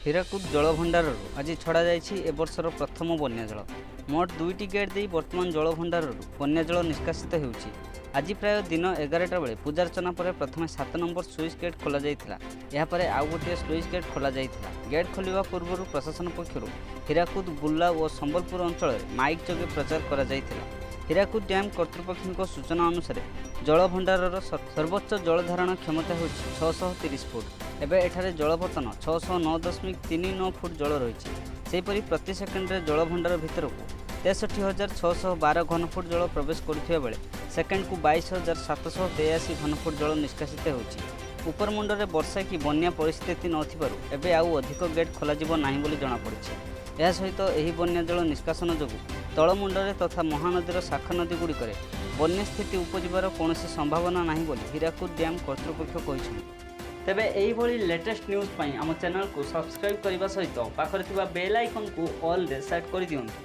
ହୀରାକୁଦ ଜଳଭଣ୍ଡାରରୁ ଆଜି ଛଡ଼ାଯାଇଛି ଏ ବର୍ଷର ପ୍ରଥମ ବନ୍ୟା ଜଳ। ମୋଟ 2ଟି ଗେଟ୍ ଦେଇ ବର୍ତ୍ତମାନ ଜଳଭଣ୍ଡାରରୁ ବନ୍ୟା ଜଳ ନିଷ୍କାସିତ ହେଉଛି। ଆଜି ପ୍ରାୟ ଦିନ 11ଟା ବେଳେ ପୂଜାର୍ଚ୍ଚନା ପରେ ପ୍ରଥମେ 7 ନମ୍ବର ସୁଇଚ୍ ଗେଟ୍ ଖୋଲାଯାଇଥିଲା। ଏହାପରେ ଆଉ ଗୋଟିଏ ସୁଇଚ୍ ଗେଟ୍ ଖୋଲାଯାଇଥିଲା। ଗେଟ୍ ଖୋଲିବା ପୂର୍ବରୁ ପ୍ରଶାସନ ପକ୍ଷରୁ ହୀରାକୁଦ, ବୁର୍ଲା ଓ ସମ୍ବଲପୁର ଅଞ୍ଚଳରେ ମାଇକ୍ ଯୋଗେ ପ୍ରଚାର କରାଯାଇଥିଲା। ହୀରାକୁଦ ଡ୍ୟାମ୍ କର୍ତ୍ତୃପକ୍ଷଙ୍କ ସୂଚନା ଅନୁସାରେ ଜଳଭଣ୍ଡାରର ସର୍ବୋଚ୍ଚ ଜଳଧାରଣ କ୍ଷମତା ହେଉଛି 630 ଫୁଟ। ଏବେ ଏଠାରେ ଜଳପତନ 609.39 ଫୁଟ ଜଳ ରହିଛି। ସେହିପରି ପ୍ରତି ସେକେଣ୍ଡରେ ଜଳଭଣ୍ଡାର ଭିତରକୁ 63,612 ଘନଫୁଟ ଜଳ ପ୍ରବେଶ କରୁଥିବା ବେଳେ ସେକେଣ୍ଡକୁ 22,783 ଘନଫୁଟ ଜଳ ନିଷ୍କାସିତ ହେଉଛି। ଉପରମୁଣ୍ଡରେ ବର୍ଷା କି ବନ୍ୟା ପରିସ୍ଥିତି ନଥିବାରୁ ଏବେ ଆଉ ଅଧିକ ଗେଟ୍ ଖୋଲାଯିବ ନାହିଁ ବୋଲି ଜଣାପଡ଼ିଛି। ଏହା ସହିତ ଏହି ବନ୍ୟା ଜଳ ନିଷ୍କାସନ ଯୋଗୁଁ ତଳମୁଣ୍ଡରେ ତଥା ମହାନଦୀର ଶାଖା ନଦୀଗୁଡ଼ିକରେ ବନ୍ୟା ସ୍ଥିତି ଉପୁଜିବାର କୌଣସି ସମ୍ଭାବନା ନାହିଁ ବୋଲି ହୀରାକୁଦ ଡ୍ୟାମ୍ କର୍ତ୍ତୃପକ୍ଷ କହିଛନ୍ତି। ତେବେ ଏହିଭଳି ଲେଟେଷ୍ଟ ନ୍ୟୁଜ୍ ପାଇଁ ଆମ ଚ୍ୟାନେଲକୁ ସବସ୍କ୍ରାଇବ୍ କରିବା ସହିତ ପାଖରେ ଥିବା ବେଲ୍ ଆଇକନ୍କୁ ଅଲ୍ରେ ସେଟ୍ କରିଦିଅନ୍ତୁ।